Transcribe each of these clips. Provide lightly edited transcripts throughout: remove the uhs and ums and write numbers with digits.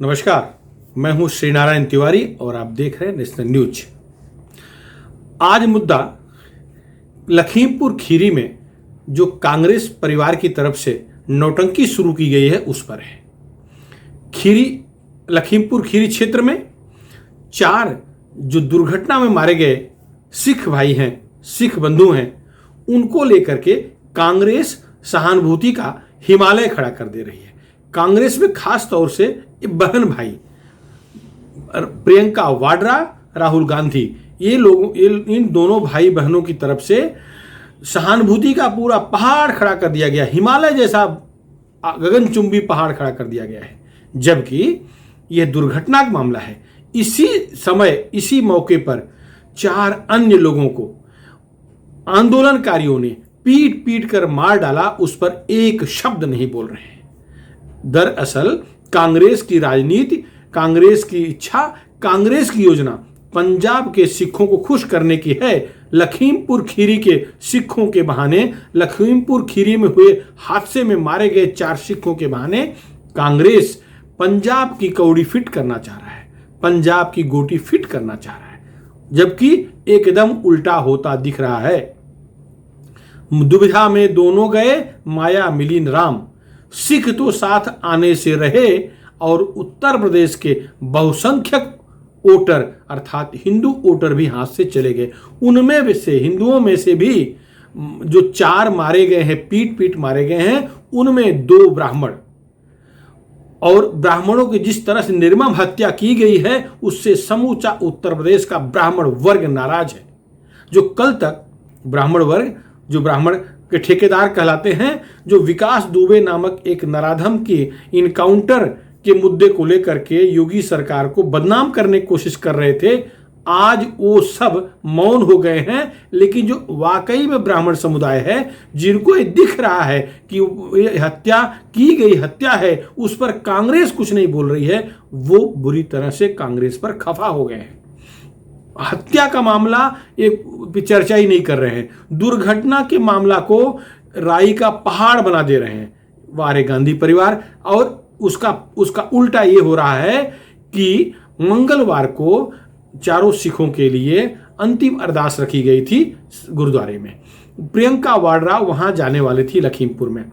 नमस्कार, मैं हूं श्रीनारायण तिवारी और आप देख रहे हैं नेशनल न्यूज। आज मुद्दा लखीमपुर खीरी में जो कांग्रेस परिवार की तरफ से नौटंकी शुरू की गई है उस पर है। लखीमपुर खीरी क्षेत्र में 4 जो दुर्घटना में मारे गए सिख भाई हैं, सिख बंधु हैं, उनको लेकर के कांग्रेस सहानुभूति का हिमालय खड़ा कर दे रही है। कांग्रेस में खास तौर से बहन भाई प्रियंका वाड्रा, राहुल गांधी, इन दोनों भाई बहनों की तरफ से सहानुभूति का पूरा पहाड़ खड़ा कर दिया गया, हिमालय जैसा गगनचुंबी पहाड़ खड़ा कर दिया गया है। जबकि यह दुर्घटना का मामला है। इसी मौके पर 4 अन्य लोगों को आंदोलनकारियों ने पीट पीट कर मार डाला, उस पर एक शब्द नहीं बोल रहे हैं। दरअसल कांग्रेस की राजनीति, कांग्रेस की इच्छा, कांग्रेस की योजना पंजाब के सिखों को खुश करने की है। लखीमपुर खीरी के सिखों के बहाने, लखीमपुर खीरी में हुए हादसे में मारे गए 4 सिखों के बहाने कांग्रेस पंजाब की कौड़ी फिट करना चाह रहा है, पंजाब की गोटी फिट करना चाह रहा है, जबकि एकदम उल्टा होता दिख रहा है। दुविधा में दोनों गए, माया मिली राम। सिख तो साथ आने से रहे और उत्तर प्रदेश के बहुसंख्यक वोटर अर्थात हिंदू वोटर भी हाथ से चले गए। उनमें से हिंदुओं में से भी जो 4 मारे गए हैं, पीट पीट मारे गए हैं, उनमें 2 ब्राह्मण, और ब्राह्मणों की जिस तरह से निर्मम हत्या की गई है उससे समूचा उत्तर प्रदेश का ब्राह्मण वर्ग नाराज है। जो कल तक ब्राह्मण वर्ग, जो ब्राह्मण के ठेकेदार कहलाते हैं, जो विकास दुबे नामक एक नराधम के इनकाउंटर के मुद्दे को लेकर के योगी सरकार को बदनाम करने की कोशिश कर रहे थे, आज वो सब मौन हो गए हैं। लेकिन जो वाकई में ब्राह्मण समुदाय है, जिनको ये दिख रहा है कि ये हत्या की गई हत्या है, उस पर कांग्रेस कुछ नहीं बोल रही है, वो बुरी तरह से कांग्रेस पर खफा हो गए हैं। हत्या का मामला एक चर्चा ही नहीं कर रहे हैं, दुर्घटना के मामला को राई का पहाड़ बना दे रहे हैं वारे गांधी परिवार। और उसका उल्टा ये हो रहा है कि मंगलवार को 4 सिखों के लिए अंतिम अरदास रखी गई थी गुरुद्वारे में। प्रियंका वाड्रा वहां जाने वाले थी लखीमपुर में।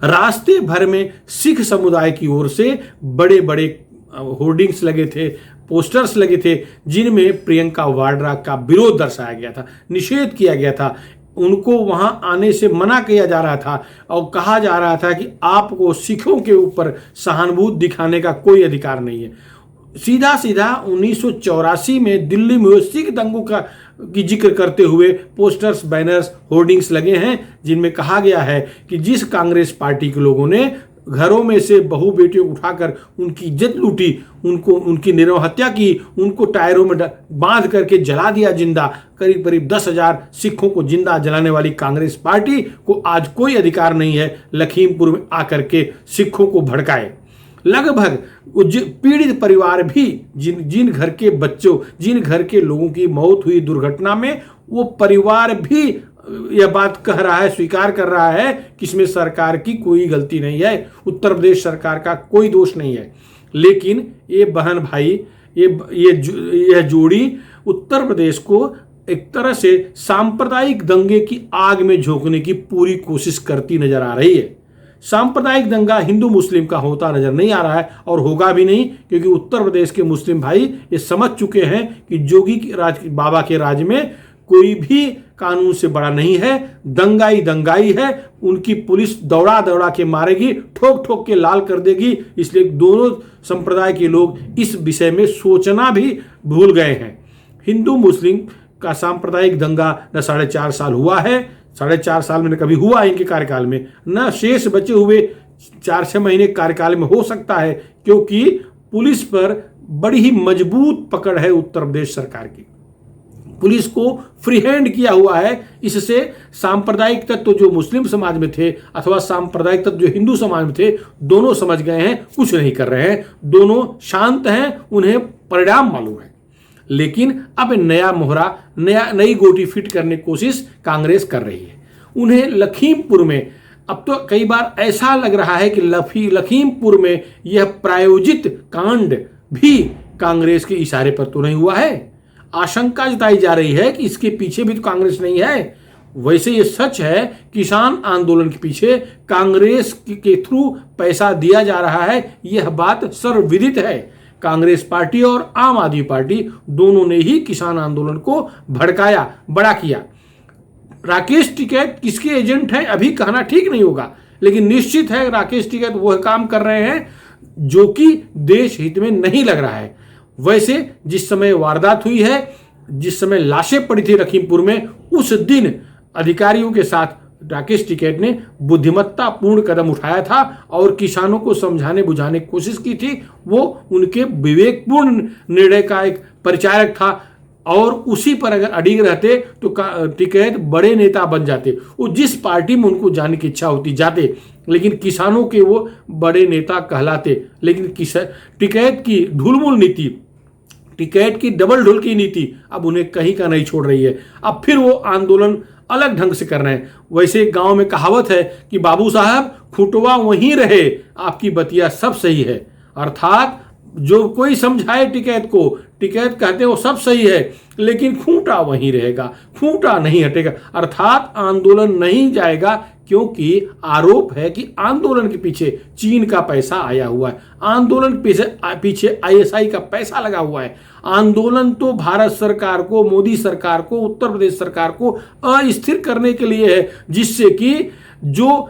रास्ते भर में सिख समुदाय की ओर से बड़े बड़े होर्डिंग्स लगे थे, पोस्टर्स लगे थे, जिनमें प्रियंका वाड्रा का विरोध दर्शाया गया था, निषेध किया गया था, उनको वहां आने से मना किया जा रहा था और कहा जा रहा था कि आपको सिखों के ऊपर सहानुभूति दिखाने का कोई अधिकार नहीं है। सीधा 1984 में दिल्ली में सिख दंगों की जिक्र करते हुए पोस्टर्स, बैनर्स, होर्डिंग्स लगे हैं, जिनमें कहा गया है कि जिस कांग्रेस पार्टी के लोगों ने घरों में से बहू बेटियों को उठाकर उनकी इज्जत लूटी, उनकी निर्मम हत्या की, उनको टायरों में बांध करके जला दिया जिंदा, करीब 10,000 सिखों को जिंदा जलाने वाली कांग्रेस पार्टी को आज कोई अधिकार नहीं है लखीमपुर में आकर के सिखों को भड़काए। लगभग पीड़ित परिवार भी, जिन घर के बच्चों, जिन घर के लोगों की मौत हुई दुर्घटना में, वो परिवार भी यह बात कह रहा है, स्वीकार कर रहा है कि इसमें सरकार की कोई गलती नहीं है, उत्तर प्रदेश सरकार का कोई दोष नहीं है। लेकिन ये बहन भाई, यह जोड़ी उत्तर प्रदेश को एक तरह से सांप्रदायिक दंगे की आग में झोंकने की पूरी कोशिश करती नजर आ रही है। सांप्रदायिक दंगा हिंदू मुस्लिम का होता नजर नहीं आ रहा है और होगा भी नहीं, क्योंकि उत्तर प्रदेश के मुस्लिम भाई ये समझ चुके हैं कि जोगी बाबा के राज में कोई भी कानून से बड़ा नहीं है, दंगाई है। उनकी पुलिस दौड़ा दौड़ा के मारेगी, ठोक ठोक के लाल कर देगी। इसलिए दोनों संप्रदाय के लोग इस विषय में सोचना भी भूल गए हैं। हिंदू मुस्लिम का सांप्रदायिक दंगा न 4.5 साल हुआ है, 4.5 साल में न कभी हुआ इनके कार्यकाल में, न शेष बचे हुए 4-6 महीने कार्यकाल में हो सकता है, क्योंकि पुलिस पर बड़ी ही मजबूत पकड़ है उत्तर प्रदेश सरकार की। पुलिस को फ्री हैंड किया हुआ है। इससे सांप्रदायिक तत्व जो मुस्लिम समाज में थे अथवा सांप्रदायिक तत्व जो हिंदू समाज में थे, दोनों समझ गए हैं, कुछ नहीं कर रहे हैं, दोनों शांत हैं, उन्हें परिणाम मालूम है। लेकिन अब नया मोहरा, नई गोटी फिट करने की कोशिश कांग्रेस कर रही है। उन्हें लखीमपुर में अब तो कई बार ऐसा लग रहा है कि लखीमपुर में यह प्रायोजित कांड भी कांग्रेस के इशारे पर तो नहीं हुआ है। आशंका जताई जा रही है कि इसके पीछे भी तो कांग्रेस नहीं है। वैसे ये सच है, किसान आंदोलन के पीछे कांग्रेस के थ्रू पैसा दिया जा रहा है, यह बात सर्वविदित है। कांग्रेस पार्टी और आम आदमी पार्टी दोनों ने ही किसान आंदोलन को भड़काया, बड़ा किया। राकेश टिकैत किसके एजेंट हैं अभी कहना ठीक नहीं होगा, लेकिन निश्चित है राकेश टिकैत वह काम कर रहे हैं जो कि देश हित में नहीं लग रहा है। वैसे जिस समय वारदात हुई है, जिस समय लाशें पड़ी थी लखीमपुर में, उस दिन अधिकारियों के साथ राकेश टिकैत ने बुद्धिमत्तापूर्ण कदम उठाया था और किसानों को समझाने बुझाने की कोशिश की थी। वो उनके विवेकपूर्ण निर्णय का एक परिचारक था और उसी पर अगर अड़िग रहते तो टिकैत बड़े नेता बन जाते। वो जिस पार्टी में उनको जाने की इच्छा होती जाते, लेकिन किसानों के वो बड़े नेता कहलाते। लेकिन टिकैत की ढुलमुल नीति, टिकैत की डबल ढुल की नीति अब उन्हें कहीं का नहीं छोड़ रही है। अब फिर वो आंदोलन अलग ढंग से कर रहे हैं। वैसे गांव में कहावत है कि बाबू साहब खूंटवा वहीं रहे, आपकी बतिया सब सही है। अर्थात जो कोई समझाए टिकैत को, टिकैत कहते वो सब सही है, लेकिन खूंटा वहीं रहेगा, खूंटा नहीं हटेगा। अर्थात आंदोलन नहीं जाएगा, क्योंकि आरोप है कि आंदोलन के पीछे चीन का पैसा आया हुआ है, आंदोलन पीछे आईएसआई का पैसा लगा हुआ है। आंदोलन तो भारत सरकार को, मोदी सरकार को, उत्तर प्रदेश सरकार को अस्थिर करने के लिए है, जिससे कि जो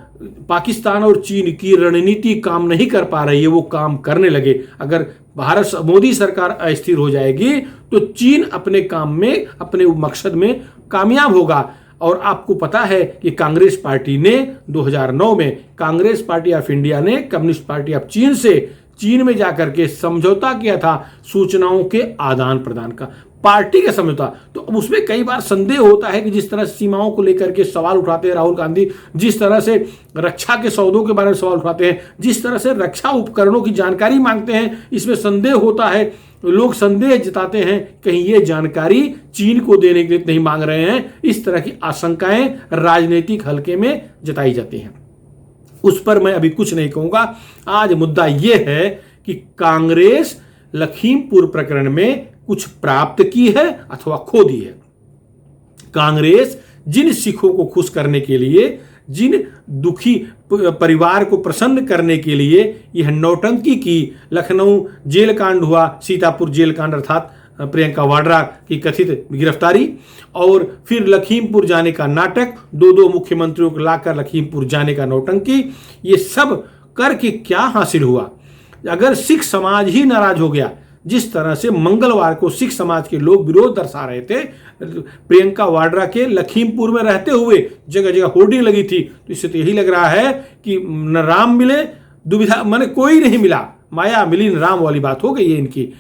पाकिस्तान और चीन की रणनीति काम नहीं कर पा रही है वो काम करने लगे। अगर मोदी सरकार अस्थिर हो जाएगी तो चीन अपने काम में, अपने मकसद में कामयाब होगा। और आपको पता है कि कांग्रेस पार्टी ने 2009 में, कांग्रेस पार्टी ऑफ इंडिया ने कम्युनिस्ट पार्टी ऑफ चीन से चीन में जाकर के समझौता किया था सूचनाओं के आदान प्रदान का, पार्टी का समझौता। तो अब उसमें कई बार संदेह होता है कि जिस तरह सीमाओं को लेकर के सवाल उठाते हैं राहुल गांधी, जिस तरह से रक्षा के सौदों के बारे में सवाल उठाते हैं, जिस तरह से रक्षा उपकरणों की जानकारी मांगते हैं, इसमें संदेह होता है। लोग संदेह जताते हैं कहीं ये जानकारी चीन को देने के लिए नहीं मांग रहे हैं। इस तरह की आशंकाएं राजनीतिक हलके में जताई जाती हैं। उस पर मैं अभी कुछ नहीं कहूंगा। आज मुद्दा यह है कि कांग्रेस लखीमपुर प्रकरण में कुछ प्राप्त की है अथवा खो दी है। कांग्रेस जिन सिखों को खुश करने के लिए, जिन दुखी परिवार को प्रसन्न करने के लिए यह नौटंकी की, लखनऊ जेल कांड हुआ, सीतापुर जेल कांड अर्थात प्रियंका वाड्रा की कथित गिरफ्तारी, और फिर लखीमपुर जाने का नाटक, दो मुख्यमंत्रियों को लाकर लखीमपुर जाने का नौटंकी, ये सब करके क्या हासिल हुआ? अगर सिख समाज ही नाराज हो गया, जिस तरह से मंगलवार को सिख समाज के लोग विरोध दर्शा रहे थे, प्रियंका वाड्रा के लखीमपुर में रहते हुए जगह जगह होर्डिंग लगी थी, तो इससे तो यही लग रहा है कि न राम मिले दुविधा, माने कोई नहीं मिला, माया मिली न राम वाली बात हो गई है इनकी।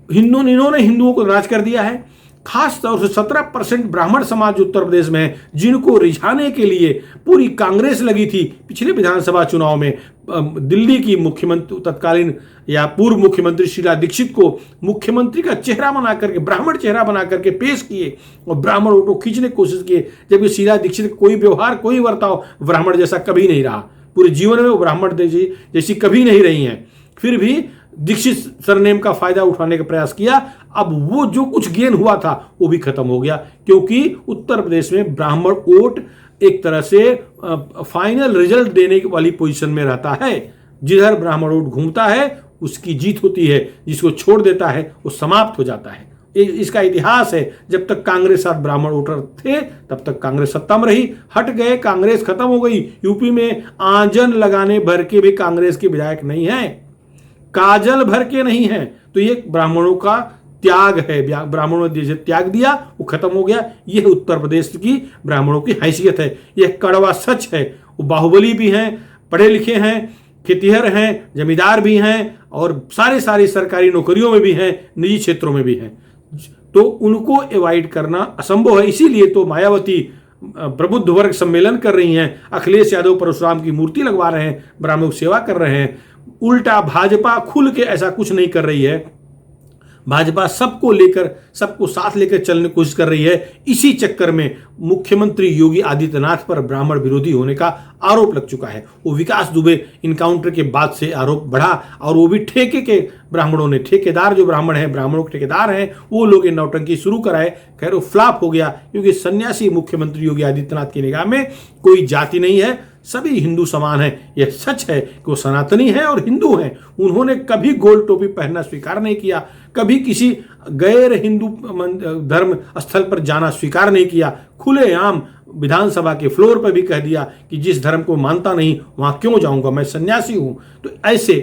इन्होंने हिंदुओं को नाराज कर दिया है। खास तौर से 17% ब्राह्मण समाज उत्तर प्रदेश में है, जिनको रिझाने के लिए पूरी कांग्रेस लगी थी। पिछले विधानसभा चुनाव में दिल्ली की मुख्यमंत्री, तत्कालीन या पूर्व मुख्यमंत्री शीला दीक्षित को मुख्यमंत्री का चेहरा बना करके, ब्राह्मण चेहरा बना करके पेश किए और ब्राह्मण वोटों खींचने की कोशिश किए, जबकि शीला दीक्षित कोई व्यवहार, कोई बर्ताव ब्राह्मण जैसा कभी नहीं रहा। पूरे जीवन में वो ब्राह्मण जैसी कभी नहीं रही हैं। फिर भी दीक्षित सरनेम का फायदा उठाने का प्रयास किया। अब वो जो कुछ गेन हुआ था वो भी खत्म हो गया, क्योंकि उत्तर प्रदेश में ब्राह्मण वोट एक तरह से फाइनल रिजल्ट देने वाली पोजीशन में रहता है। जिधर ब्राह्मण वोट घूमता है उसकी जीत होती है, जिसको छोड़ देता है वो समाप्त हो जाता है। इसका इतिहास है। जब तक कांग्रेस साथ ब्राह्मण वोटर थे तब तक कांग्रेस सत्ता में रही। हट गए, कांग्रेस खत्म हो गई। यूपी में आंजन लगाने भर के भी कांग्रेस के विधायक नहीं है, काजल भर के नहीं है। तो ये ब्राह्मणों का त्याग है। ब्राह्मणों ने जैसे त्याग दिया वो खत्म हो गया। यह उत्तर प्रदेश की ब्राह्मणों की हैसियत है। यह कड़वा सच है। वो बाहुबली भी हैं, पढ़े लिखे हैं, खेतिहर हैं, जमींदार भी हैं और सारी सरकारी नौकरियों में भी हैं, निजी क्षेत्रों में भी हैं। तो उनको अवॉइड करना असंभव है। इसीलिए तो मायावती प्रबुद्ध वर्ग सम्मेलन कर रही हैं, अखिलेश यादव परशुराम की मूर्ति लगवा रहे हैं, ब्राह्मणों की सेवा कर रहे हैं। उल्टा भाजपा खुल के ऐसा कुछ नहीं कर रही है। भाजपा सबको लेकर, सबको साथ लेकर चलने की कोशिश कर रही है। इसी चक्कर में मुख्यमंत्री योगी आदित्यनाथ पर ब्राह्मण विरोधी होने का आरोप लग चुका है। वो विकास दुबे इनकाउंटर के बाद से आरोप बढ़ा, और वो भी ठेके के ब्राह्मणों ने, ठेकेदार जो ब्राह्मण हैं, ब्राह्मणों के ठेकेदार हैं, वो लोग ये नौटंकी शुरू कराए। खैर वो फ्लॉप हो गया, क्योंकि सन्यासी मुख्यमंत्री योगी आदित्यनाथ की निगाह में कोई जाति नहीं है, सभी हिंदू समान हैं। यह सच है कि वो सनातनी हैं और हिंदू हैं। उन्होंने कभी गोल टोपी पहनना स्वीकार नहीं किया, कभी किसी गैर हिंदू धर्म स्थल पर जाना स्वीकार नहीं किया। खुलेआम विधानसभा के फ्लोर पर भी कह दिया कि जिस धर्म को मानता नहीं वहां क्यों जाऊंगा, मैं सन्यासी हूं। तो ऐसे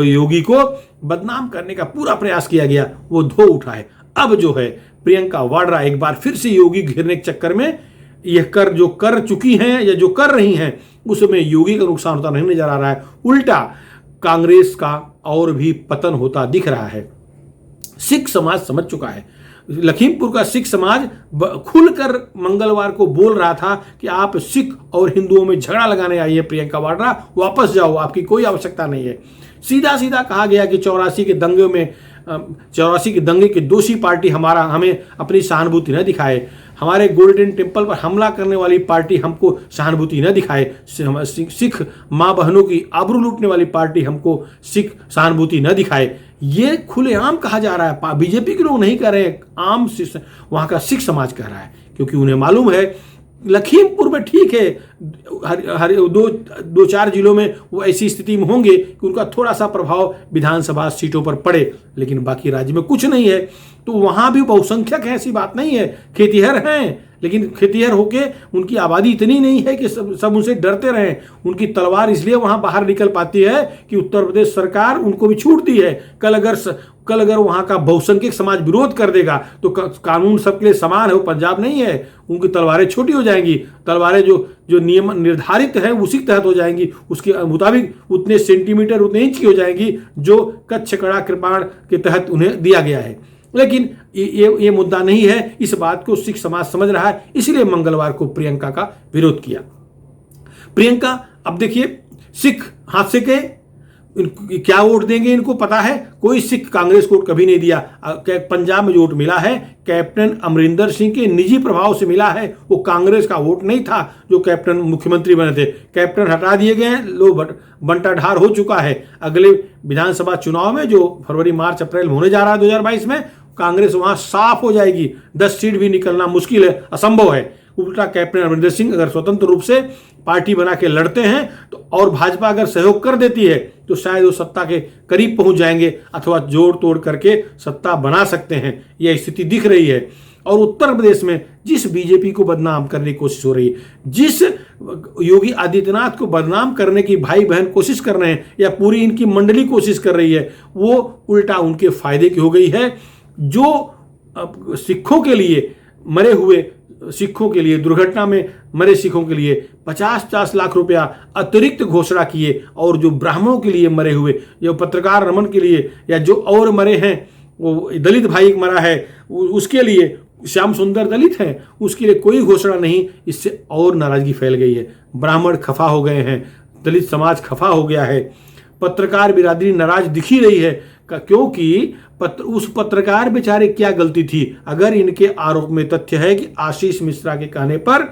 योगी को बदनाम करने का पूरा प्रयास किया गया, वो धो उठा है। अब जो है प्रियंका वाड्रा एक बार फिर से योगी घेरने के चक्कर में यह जो कर चुकी हैं या जो कर रही हैं उसमें योगी का नुकसान होता नहीं नजर आ रहा है, उल्टा कांग्रेस का और भी पतन होता दिख रहा है। सिख समाज समझ चुका है। लखीमपुर का सिख समाज खुलकर मंगलवार को बोल रहा था कि आप सिख और हिंदुओं में झगड़ा लगाने आई है प्रियंका वाड्रा, वापस जाओ, आपकी कोई आवश्यकता नहीं है। सीधा सीधा कहा गया कि 84 के दंगे के दोषी पार्टी हमें अपनी सहानुभूति न दिखाए, हमारे गोल्डन टेम्पल पर हमला करने वाली पार्टी हमको सहानुभूति न दिखाए, सिख माँ बहनों की आबरू लूटने वाली पार्टी हमको सिख सहानुभूति न दिखाए। ये खुलेआम कहा जा रहा है। बीजेपी के लोग नहीं कह रहे, आम वहां का सिख समाज कह रहा है, क्योंकि उन्हें मालूम है लखीमपुर में ठीक है, हर दो चार जिलों में वो ऐसी स्थिति में होंगे कि उनका थोड़ा सा प्रभाव विधानसभा सीटों पर पड़े, लेकिन बाकी राज्य में कुछ नहीं है। तो वहां भी बहुसंख्यक है, ऐसी बात नहीं है, खेतिहर हैं, लेकिन खेतिहर होके उनकी आबादी इतनी नहीं है कि सब उनसे डरते रहें। उनकी तलवार इसलिए वहां बाहर निकल पाती है कि उत्तर प्रदेश सरकार उनको भी छूट दी है। कल अगर वहां का बहुसंख्यक समाज विरोध कर देगा तो कानून सबके लिए समान है, वो पंजाब नहीं है, उनकी तलवारें छोटी हो जाएंगी। तलवारें जो नियम निर्धारित है उसी के तहत हो जाएंगी, उसके मुताबिक उतने सेंटीमीटर उतने इंच की हो जाएंगी जो कच्छ कड़ा कृपाण के तहत उन्हें दिया गया है। लेकिन ये मुद्दा नहीं है, इस बात को सिख समाज समझ रहा है, इसलिए मंगलवार को प्रियंका का विरोध किया। प्रियंका अब देखिए सिख हाथ से के क्या वोट देंगे इनको पता है, कोई सिख कांग्रेस को कभी नहीं दिया। पंजाब में जो वोट मिला है कैप्टन अमरिंदर सिंह के निजी प्रभाव से मिला है, वो कांग्रेस का वोट नहीं था जो कैप्टन मुख्यमंत्री बने थे। कैप्टन हटा दिए गए हैं, लो बंटाढार हो चुका है। अगले विधानसभा चुनाव में जो फरवरी मार्च अप्रैल में होने जा रहा है 2022 में, कांग्रेस वहां साफ हो जाएगी। 10 सीट भी निकलना मुश्किल है, असंभव है। उल्टा कैप्टन अमरिंदर सिंह अगर स्वतंत्र रूप से पार्टी बना के लड़ते हैं तो, और भाजपा अगर सहयोग कर देती है तो शायद वो सत्ता के करीब पहुंच जाएंगे अथवा जोड़ तोड़ करके सत्ता बना सकते हैं। यह स्थिति दिख रही है। और उत्तर प्रदेश में जिस बीजेपी को बदनाम करने की कोशिश हो रही है, जिस योगी आदित्यनाथ को बदनाम करने की भाई बहन कोशिश कर रहे हैं या पूरी इनकी मंडली कोशिश कर रही है, वो उल्टा उनके फायदे की हो गई है। जो सिखों के लिए मरे हुए सिखों के लिए, दुर्घटना में मरे सिखों के लिए 50-50 लाख रुपया अतिरिक्त घोषणा किए, और जो ब्राह्मणों के लिए मरे हुए, जो पत्रकार रमन के लिए या जो और मरे हैं, वो दलित भाई मरा है उसके लिए, श्याम सुंदर दलित हैं उसके लिए कोई घोषणा नहीं। इससे और नाराजगी फैल गई है। ब्राह्मण खफा हो गए हैं, दलित समाज खफा हो गया है, पत्रकार बिरादरी नाराज दिखी रही है, क्योंकि उस पत्रकार बेचारे क्या गलती थी। अगर इनके आरोप में तथ्य है कि आशीष मिश्रा के कहने पर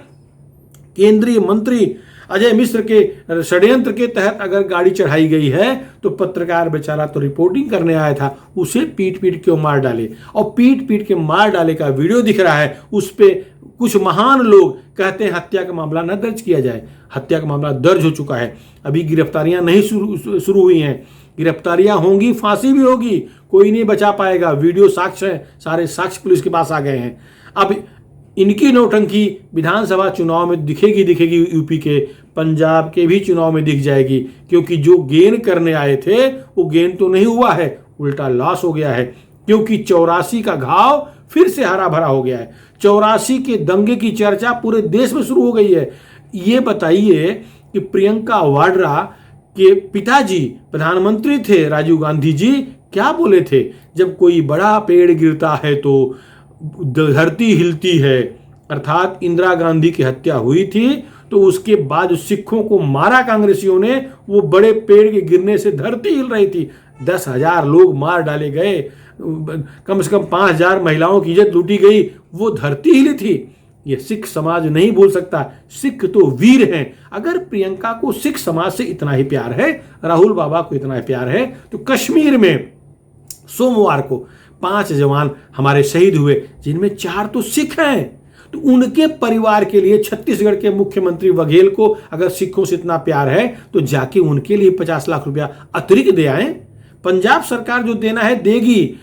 केंद्रीय मंत्री अजय मिश्र के षड्यंत्र के तहत अगर गाड़ी चढ़ाई गई है, तो पत्रकार बेचारा तो रिपोर्टिंग करने आया था, उसे पीट पीट के मार डाले, और पीट पीट के मार डाले का वीडियो दिख रहा है। उस पे कुछ महान लोग कहते हैं हत्या का मामला न दर्ज किया जाए। हत्या का मामला दर्ज हो चुका है, अभी गिरफ्तारियां नहीं शुरू हुई हैं। गिरफ्तारियां होंगी, फांसी भी होगी, कोई नहीं बचा पाएगा। वीडियो साक्ष्य है, सारे साक्ष्य पुलिस के पास आ गए हैं। अब इनकी नौटंकी विधानसभा चुनाव में दिखेगी, यूपी के, पंजाब के भी चुनाव में दिख जाएगी, क्योंकि जो गेन करने आए थे वो गेन तो नहीं हुआ है, उल्टा लॉस हो गया है। क्योंकि 84 का घाव फिर से हरा भरा हो गया है। 84 के दंगे की चर्चा पूरे देश में शुरू हो गई है। ये बताइए कि प्रियंका वाड्रा के पिताजी प्रधानमंत्री थे राजीव गांधी जी, क्या बोले थे, जब कोई बड़ा पेड़ गिरता है तो धरती हिलती है। अर्थात इंदिरा गांधी की हत्या हुई थी तो उसके बाद सिखों को मारा कांग्रेसियों ने, वो बड़े पेड़ के गिरने से धरती हिल रही थी। 10,000 लोग मार डाले गए, कम से कम 5,000 महिलाओं की इज्जत लूटी गई, वो धरती हिली थी। ये सिख समाज नहीं भूल सकता। सिख तो वीर हैं। अगर प्रियंका को सिख समाज से इतना ही प्यार है, राहुल बाबा को इतना ही प्यार है, तो कश्मीर में सोमवार को 5 जवान हमारे शहीद हुए, जिनमें 4 तो सिख हैं। तो उनके परिवार के लिए छत्तीसगढ़ के मुख्यमंत्री बघेल को अगर सिखों से इतना प्यार है तो जाके उनके लिए 50 लाख रुपया अतिरिक्त दे आए। पंजाब सरकार जो देना है देगी,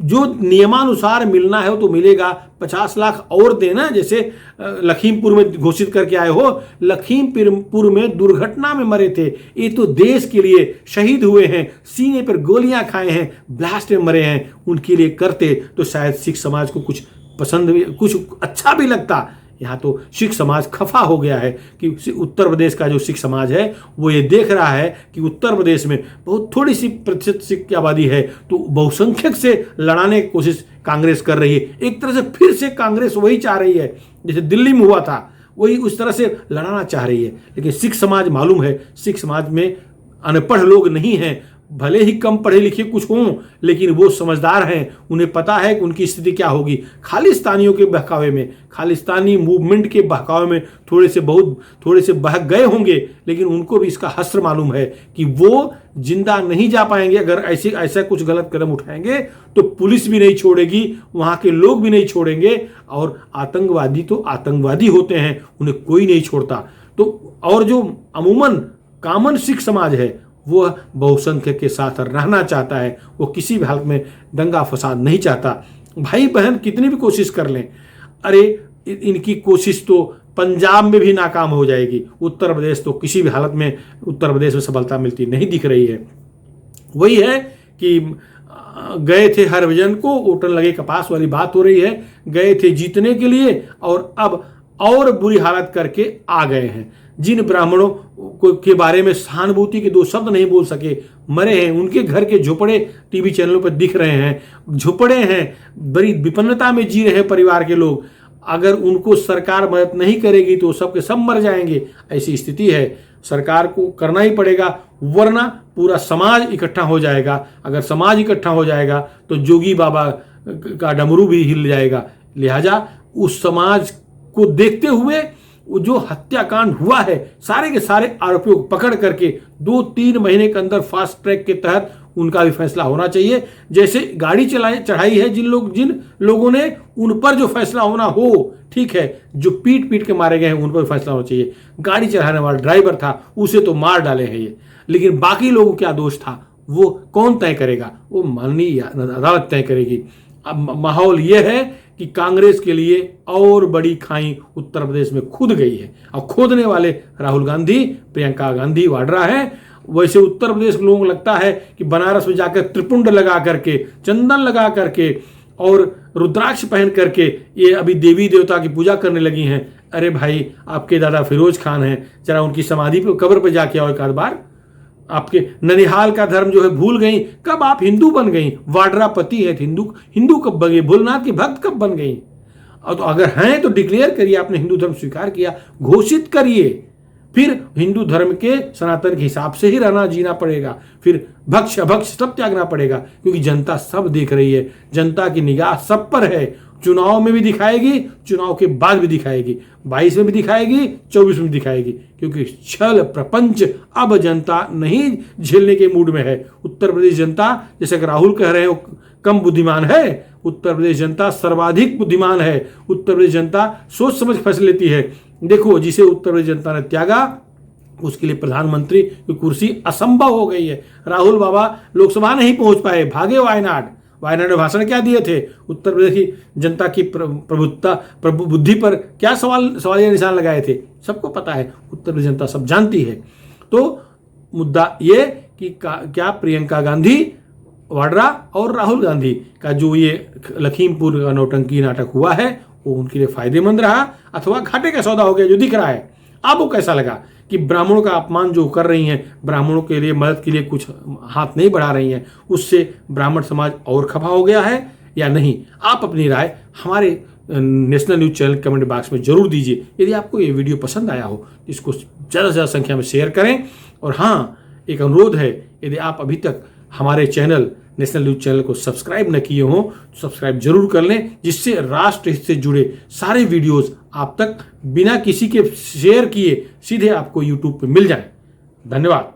जो नियमानुसार मिलना है वो तो मिलेगा। 50 लाख और देना, जैसे लखीमपुर में घोषित करके आए हो। लखीमपुर में दुर्घटना में मरे थे, ये तो देश के लिए शहीद हुए हैं, सीने पर गोलियां खाए हैं, ब्लास्ट में मरे हैं। उनके लिए करते तो शायद सिख समाज को कुछ पसंद भी, कुछ अच्छा भी लगता। यहाँ तो सिख समाज खफा हो गया है कि उत्तर प्रदेश का जो सिख समाज है वो ये देख रहा है कि उत्तर प्रदेश में बहुत थोड़ी सी प्रतिशत सिख की आबादी है, तो बहुसंख्यक से लड़ाने की कोशिश कांग्रेस कर रही है। एक तरह से फिर से कांग्रेस वही चाह रही है जैसे दिल्ली में हुआ था, वही उस तरह से लड़ाना चाह रही है। लेकिन सिख समाज मालूम है, सिख समाज में अनपढ़ लोग नहीं हैं, भले ही कम पढ़े लिखे कुछ हों, लेकिन वो समझदार हैं। उन्हें पता है कि उनकी स्थिति क्या होगी। खालिस्तानियों के बहकावे में, खालिस्तानी मूवमेंट के बहकावे में थोड़े से बहक गए होंगे, लेकिन उनको भी इसका हश्र मालूम है कि वो जिंदा नहीं जा पाएंगे। अगर ऐसा कुछ गलत कदम उठाएंगे तो पुलिस भी नहीं छोड़ेगी, वहाँ के लोग भी नहीं छोड़ेंगे, और आतंकवादी तो आतंकवादी होते हैं, उन्हें कोई नहीं छोड़ता। तो और जो अमूमन कॉमन सिख समाज है वो बहुसंख्यक के साथ रहना चाहता है, वो किसी भी हालत में दंगा फसाद नहीं चाहता। भाई बहन कितनी भी कोशिश कर लें, अरे इनकी कोशिश तो पंजाब में भी नाकाम हो जाएगी। उत्तर प्रदेश तो किसी भी हालत में, उत्तर प्रदेश में सफलता मिलती नहीं दिख रही है। वही है कि गए थे हरभजन को ओटन लगे कपास वाली बात हो रही है। गए थे जीतने के लिए और अब और बुरी हालत करके आ गए हैं। जिन ब्राह्मणों के बारे में सहानुभूति के 2 शब्द नहीं बोल सके, मरे हैं, उनके घर के झोपड़े टीवी चैनलों पर दिख रहे हैं, झोपड़े हैं, बड़ी विपन्नता में जी रहे हैं परिवार के लोग। अगर उनको सरकार मदद नहीं करेगी तो सबके सब मर जाएंगे। ऐसी स्थिति है, सरकार को करना ही पड़ेगा, वरना पूरा समाज इकट्ठा हो जाएगा। अगर समाज इकट्ठा हो जाएगा तो जोगी बाबा का डमरू भी हिल जाएगा। लिहाजा उस समाज को देखते हुए जो हत्याकांड हुआ है, सारे के सारे आरोपियों को पकड़ करके 2-3 महीने के अंदर फास्ट ट्रैक के तहत उनका भी फैसला होना चाहिए। जैसे गाड़ी चढ़ाई है जिन लोगों ने, उन पर जो फैसला होना हो, ठीक है, जो पीट के मारे गए हैं उन पर फैसला होना चाहिए। गाड़ी चढ़ाने वाला ड्राइवर था, उसे तो मार डाले हैं ये, लेकिन बाकी लोगों क्या दोष था वो कौन तय करेगा? वो माननीय अदालत तय करेगी। अब माहौल ये है कि कांग्रेस के लिए और बड़ी खाई उत्तर प्रदेश में खुद गई है, और खोदने वाले राहुल गांधी, प्रियंका गांधी वाड्रा है। वैसे उत्तर प्रदेश के लोगों को लगता है कि बनारस में जाकर त्रिपुंड लगा करके, चंदन लगा करके और रुद्राक्ष पहन करके ये अभी देवी देवता की पूजा करने लगी हैं। अरे भाई, आपके दादा फिरोज खान हैं, जरा उनकी समाधि पे, कब्र पे जाके आओ एक आध बार। आपके ननिहाल का धर्म जो है भूल गई, कब आप हिंदू बन गई? वाड्रा पति है हिंदू कब बन गई? भोलेनाथ की भक्त कब बन गई? और तो अगर हैं तो डिक्लेयर करिए, आपने हिंदू धर्म स्वीकार किया, घोषित करिए। फिर हिंदू धर्म के सनातन के हिसाब से ही रहना जीना पड़ेगा, फिर भक्ष अभक्ष सब त्यागना पड़ेगा, क्योंकि जनता सब देख रही है, जनता की निगाह सब पर है। चुनाव में भी दिखाएगी, चुनाव के बाद भी दिखाएगी, 22 में भी दिखाएगी, 24 में भी दिखाएगी, क्योंकि छल प्रपंच अब जनता नहीं झेलने के मूड में है। उत्तर प्रदेश जनता, जैसे कि राहुल कह रहे हो, कम बुद्धिमान है। उत्तर प्रदेश जनता सर्वाधिक बुद्धिमान है। उत्तर प्रदेश जनता सोच समझ फैसले लेती है। देखो, जिसे उत्तर प्रदेश जनता ने त्यागा उसके लिए प्रधानमंत्री की कुर्सी असंभव हो गई है। राहुल बाबा लोकसभा नहीं पहुंच पाए, भागे वायनाड में भाषण क्या दिए थे? उत्तर प्रदेश की जनता की प्रबुद्धि पर क्या सवालिया निशान लगाए थे? सबको पता है, उत्तर प्रदेश जनता सब जानती है। तो मुद्दा ये कि क्या प्रियंका गांधी वाड्रा और राहुल गांधी का जो ये लखीमपुर का नौटंकी नाटक हुआ है वो उनके लिए फायदेमंद रहा अथवा घाटे का सौदा हो गया जो दिख रहा है? आपको कैसा लगा कि ब्राह्मणों का अपमान जो कर रही हैं, ब्राह्मणों के लिए मदद के लिए कुछ हाथ नहीं बढ़ा रही हैं, उससे ब्राह्मण समाज और खफा हो गया है या नहीं? आप अपनी राय हमारे national news channel comment box में जरूर दीजिए। यदि आपको ये वीडियो पसंद आया हो इसको ज़्यादा से ज़्यादा संख्या में शेयर करें। और हाँ, एक अनुरोध है, यदि आप अभी तक हमारे चैनल नेशनल न्यूज चैनल को सब्सक्राइब न किए हों तो सब्सक्राइब जरूर कर लें, जिससे राष्ट्र हित से जुड़े सारे वीडियोस आप तक बिना किसी के शेयर किए सीधे आपको यूट्यूब पे मिल जाएं। धन्यवाद।